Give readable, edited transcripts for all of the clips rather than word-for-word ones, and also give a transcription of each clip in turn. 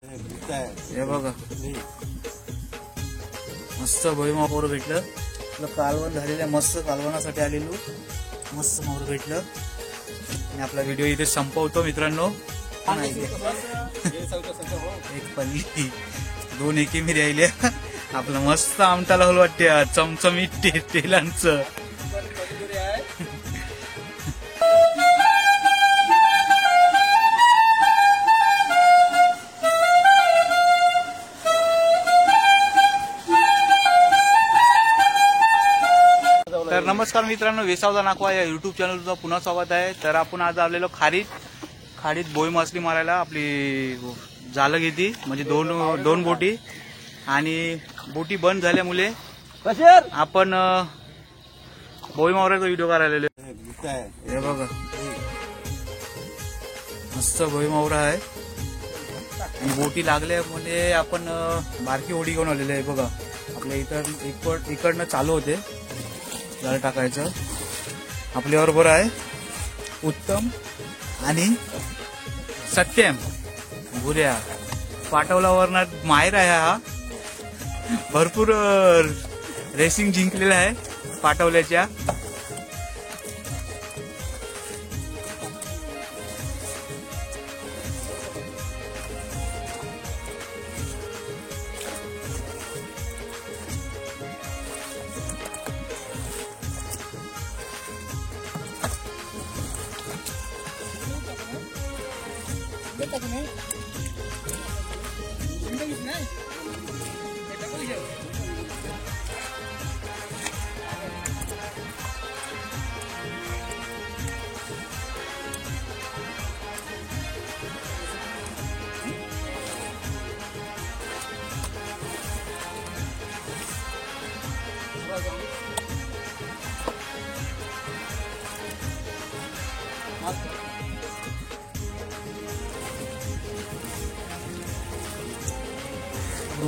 हे बघा मस्त भुईमावर भेटलं. आपलं कालवण झालेलं मस्त कालवणासाठी आलेलो मस्त मावर भेटलं. आणि आपला व्हिडिओ इथे संपवतो मित्रांनो. एक पल्ली 2 एकी मी राहिल्या. आपलं मस्त आमटाला होल वाटते चमचमीत तेलांचं. तर नमस्कार मित्रांनो, वेसावदा नाकवा या युट्यूब चॅनलचं पुन्हा स्वागत आहे. तर आपण आज आलेलो खाडीत बोई मासली मारायला. आपली जालं घेतली म्हणजे दोन बोटी आणि बोटी बंद झाल्यामुळे आपण बोई मारायचा व्हिडिओ करायला. हे बघा मस्त बोई मावरा आहे आणि बोटी लागल्यामुळे आपण बारकी होडी घेऊन आलेली आहे. बघा आपल्या इकडनं चालू होते जाळ टाकायचं. आपल्याबरोबर आहे उत्तम आणि सत्यम भुऱ्या. पाटवलावरनं माहेर आहे हा. भरपूर रेसिंग जिंकलेला आहे पाटवल्याच्या.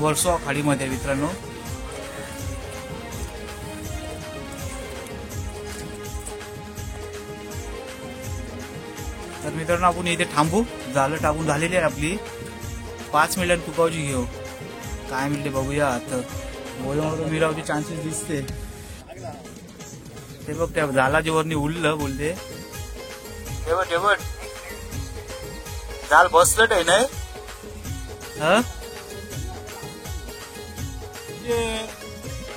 वर्सोवा खाडीमध्ये मित्रांनो. तर मित्रांनो आपण इथे थांबू. जालं टाकून झालेली आहे आपली. 5 मिनिटांनी तुकावची घेऊ. काय मिळते बघूया. आता बोलून मिरावचे चान्सेस दिसते. ते बघ त्या जालाच्या वरनी उडलं बोलते. ठेवट जाल बसलं काय नाही.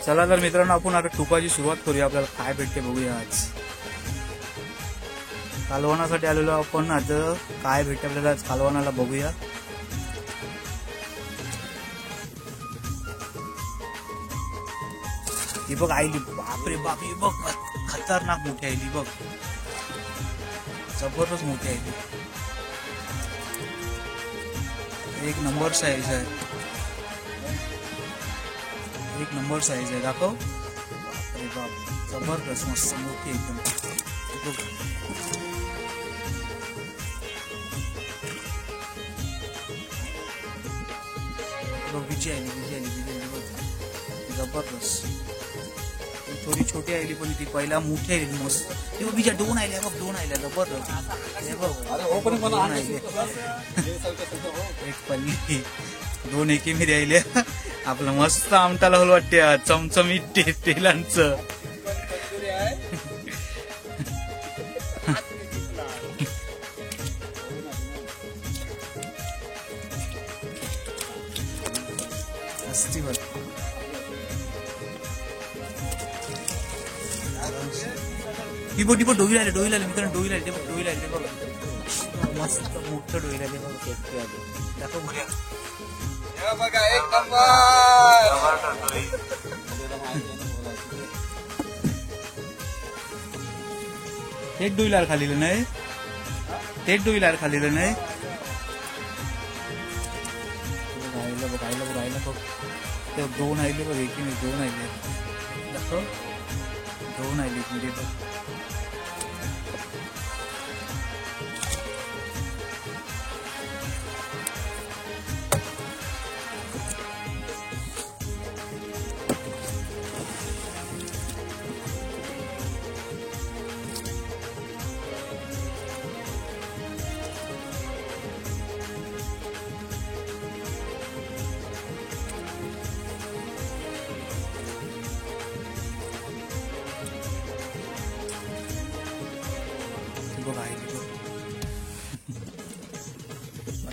चला तर मित्रांनो आपण आता टुकाची सुरुवात करूया. आपल्याला काय भेटते बघूया. आज कालवणासाठी आलेलो आपण. आज काय भेटते आपल्याला आज कालवणाला बघूया. ही बघ आईली. बापरे बाप. ही बघ खतरनाक मोठी आईली. बघ जबरदस्त मोठी आईली. एक नंबर साईज आहे. एक नंबर साईज आहे. दाखव. अरे बाप जबरदस्त मस्त मोठी एकदम. विजय आली जबरदस्त. थोडी छोटी आली पण ती पहिला मोठी आली मस्त. ते बघ विजय 2 आल्या. बघ 2 आल्या जबरदस्त. एक पल्ली 2 एकी मी राहिल्या. आपलं मस्त आमटाला होल वाटते चमचमीत तेलांचं. टिपो डोई आले मित्रांनो. डोई आले बघ मस्त मोठं डोई आले बघ. दाखव बोल्या. एक डोईलार खालीलं नाही. तेच डोईलार खालीलं नाही. राहिलं बघ. ते 2 आले बघ. एकी 2 आले. दाखव 2 आले म्हणजे बघ.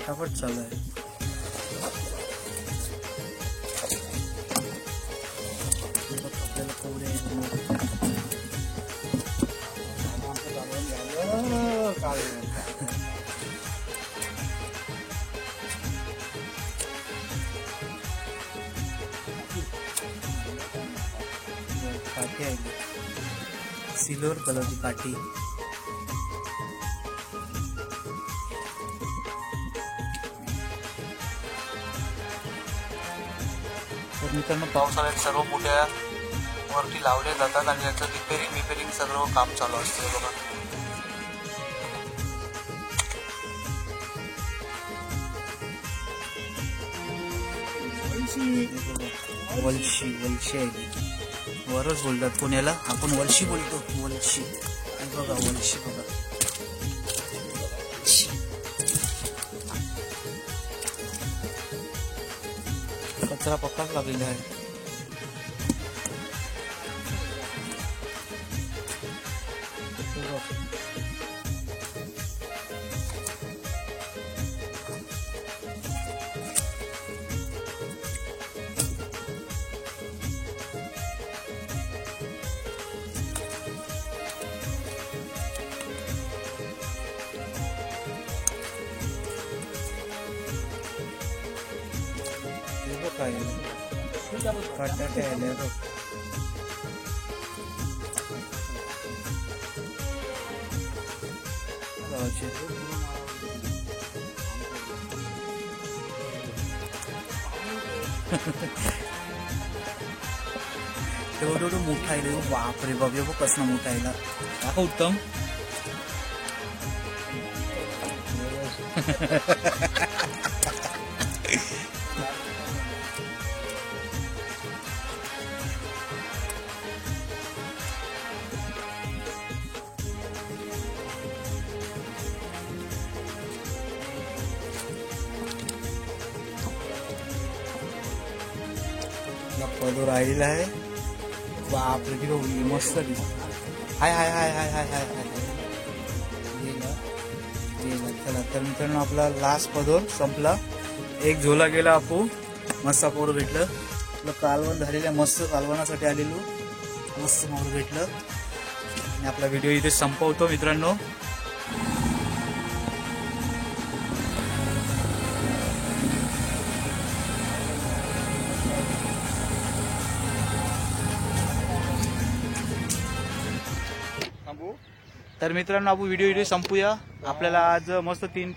फटाफट चालू आहे. काठी आहे सिल्वर कलरची काठी. तर मित्रांनो पावसाळ्यात सर्व मोठ्या वरती लावले जातात आणि त्याचं रिपेरिंग सर्व काम चालू असते बघा. वलशी आहे वरच बोलतात पुण्याला, आपण वलशी बोलतो. वलशी बघा, वलशी बघा. कचरा पक्काच लागलेला आहे. काय बटाटे आले बघ. एवढं मोठा आहे. बापरे बाबा बघ कसं मोठा आहे. दाखव उत्तम. पदो राहिलेला आहे. बापरे किती मस्त दिसत. हाय हाय हाय हाय हाय हाय हाय. चला तर मित्रांनो आपला लास्ट पदोर संपला. एक झोला गेला. आपू मस्त पोर भेटलं. आपलं कालवण झालेलं मस्त कालवणासाठी आलेलो. मस्त मोर भेटलं. आणि आपला व्हिडिओ इथे संपवतो मित्रांनो. तर मित्रांनो आपण व्हिडिओ संपूया. आपल्याला आज मस्त 3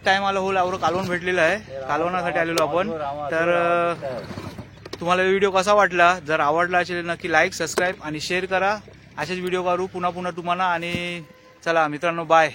टायमाला होल आवड कालवण भेटलेलं आहे. कालवणासाठी आलेलो आपण. तर तुम्हाला व्हिडिओ कसा वाटला? जर आवडला असेल नक्की लाईक, सबस्क्राईब आणि शेअर करा. असेच व्हिडिओ करू पुन्हा तुम्हाला. आणि चला मित्रांनो बाय.